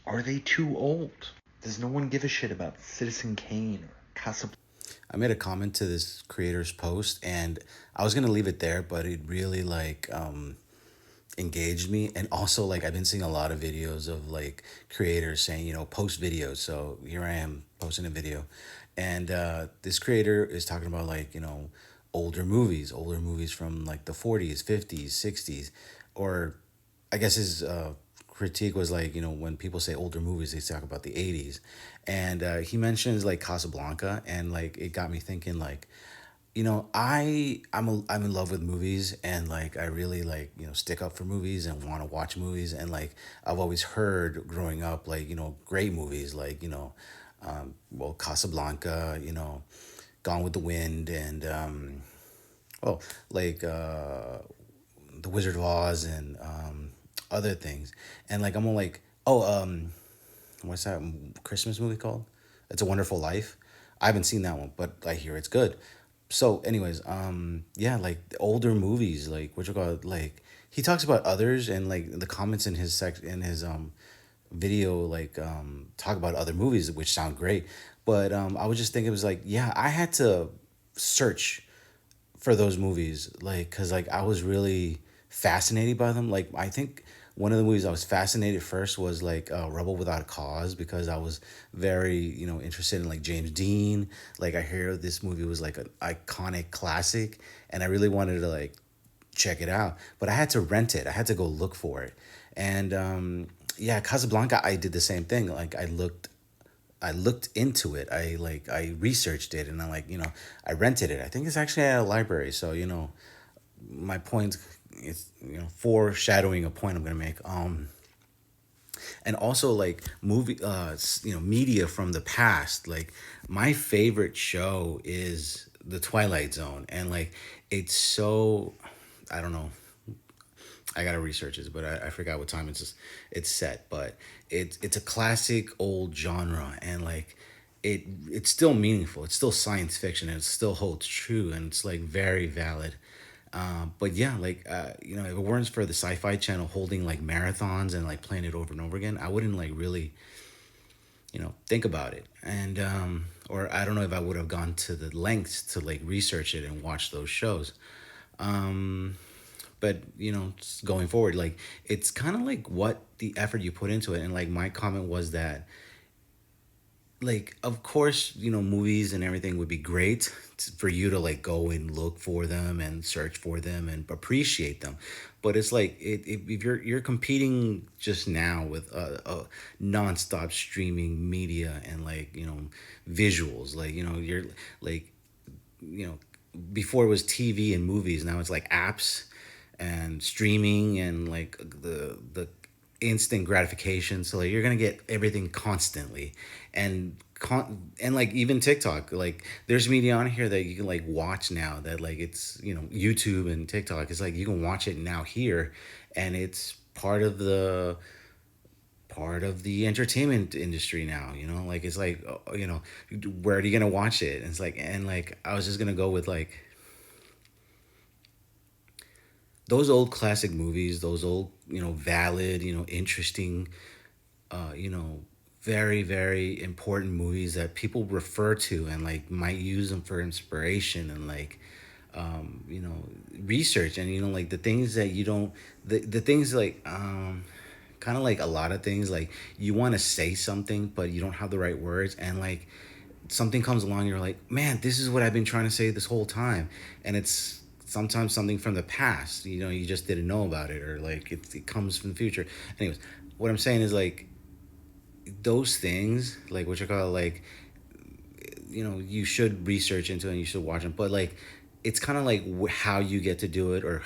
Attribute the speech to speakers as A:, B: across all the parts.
A: Are they too old? Does no one give a shit about Citizen Kane or Casablanca?
B: I made a comment to this creator's post, and I was gonna leave it there, but it really like engaged me. And also, like, I've been seeing a lot of videos of like creators saying, post videos. So here I am posting a video, and this creator is talking about, like, older movies from like the 40s, 50s, 60s, or I guess his critique was like, when people say older movies, they talk about the 80s. And he mentions like Casablanca, and like it got me thinking, like, I'm in love with movies, and like I really like, stick up for movies and want to watch movies. And like I've always heard growing up, like, great movies, like, well, Casablanca, Gone with the Wind, and well, like The Wizard of Oz, and other things. And like I'm all like, oh, what's that Christmas movie called? It's a Wonderful Life. I haven't seen that one, but I hear it's good. So, anyways, yeah, like the older movies, like what you call it, like he talks about others, and like the comments in his video, like talk about other movies which sound great. But I was just thinking, it was like, yeah, I had to search for those movies, like, because like I was really fascinated by them. Like, I think one of the movies I was fascinated first was like Rebel Without a Cause, because I was very, interested in like James Dean. Like, I hear this movie was like an iconic classic, and I really wanted to like check it out, but I had to rent it. I had to go look for it. And yeah, Casablanca, I did the same thing. Like, I looked into it. I researched it, and I rented it. I think it's actually at a library. So, my point is, foreshadowing a point I'm gonna make. And also like media from the past. Like, my favorite show is The Twilight Zone, and like it's so, I don't know, I gotta research this, but I forgot what time it's set. But it's a classic old genre, and like it's still meaningful. It's still science fiction, and it still holds true, and it's like very valid. But yeah, like if it weren't for the Sci-Fi Channel holding like marathons and like playing it over and over again, I wouldn't like really think about it. And or I don't know if I would have gone to the lengths to like research it and watch those shows. But going forward, like it's kind of like what the effort you put into it. And like my comment was that, like, of course, movies and everything would be great for you to like go and look for them and search for them and appreciate them. But it's like if you're competing just now with a nonstop streaming media, and like visuals, like you're like you know before it was TV and movies, now it's like apps and streaming, and like the instant gratification. So like you're gonna get everything constantly, and and like even TikTok, like there's media on here that you can like watch now, that like it's YouTube and TikTok. It's like you can watch it now here, and it's part of the entertainment industry now. Like it's like, where are you gonna watch it? And it's like, and like I was just gonna go with like those old classic movies, those old, valid, interesting, uh, you know, very, very important movies that people refer to and like might use them for inspiration, and like, research, and, like the things that you don't, the things like, kind of like a lot of things, like you want to say something, but you don't have the right words. And like something comes along, you're like, man, this is what I've been trying to say this whole time. And it's sometimes something from the past, you just didn't know about it, or like it comes from the future. Anyways, what I'm saying is like those things, like what you call like, you should research into it and you should watch them. But like, it's kind of like how you get to do it, or,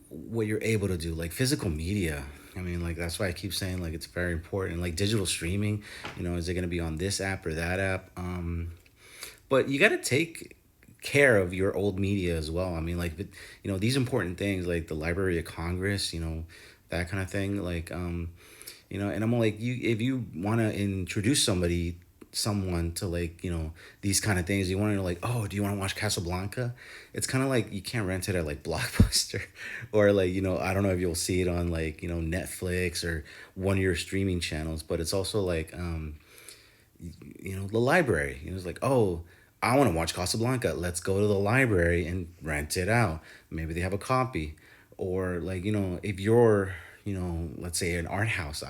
B: what you're able to do, like physical media. I mean, like that's why I keep saying like it's very important. Like digital streaming, is it going to be on this app or that app? But you got to take care of your old media as well. I mean, like, these important things like the Library of Congress, that kind of thing. Like, and I'm like, you if you want to introduce somebody someone to like, these kind of things, you want to like, oh, do you want to watch Casablanca? It's kind of like you can't rent it at like Blockbuster or like, I don't know if you'll see it on like, Netflix or one of your streaming channels, but it's also like, the library. It's like, oh, I want to watch Casablanca. Let's go to the library and rent it out. Maybe they have a copy, or like, if you're, let's say an art house.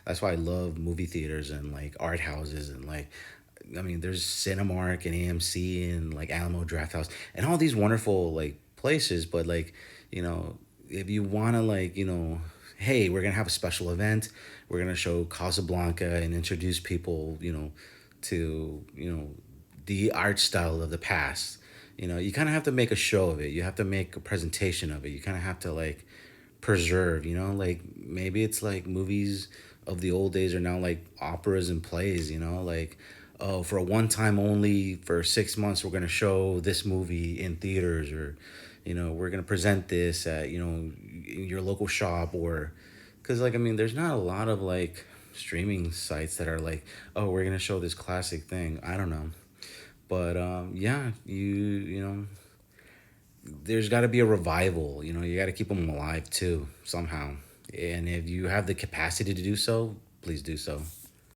B: That's why I love movie theaters and like art houses and like, I mean, there's Cinemark and AMC and like Alamo Draft House and all these wonderful like places. But like, you know, if you want to like, hey, we're gonna have a special event. We're gonna show Casablanca and introduce people, to the art style of the past. You kind of have to make a show of it. You have to make a presentation of it. You kind of have to like preserve. Like maybe it's like movies of the old days are now like operas and plays. Like, oh, for a one time only for 6 months we're gonna show this movie in theaters, or we're gonna present this at your local shop, or because like I mean there's not a lot of like streaming sites that are like, oh, we're gonna show this classic thing. I don't know, but yeah, there's got to be a revival. You got to keep them alive too somehow, and if you have the capacity to do so, please do so.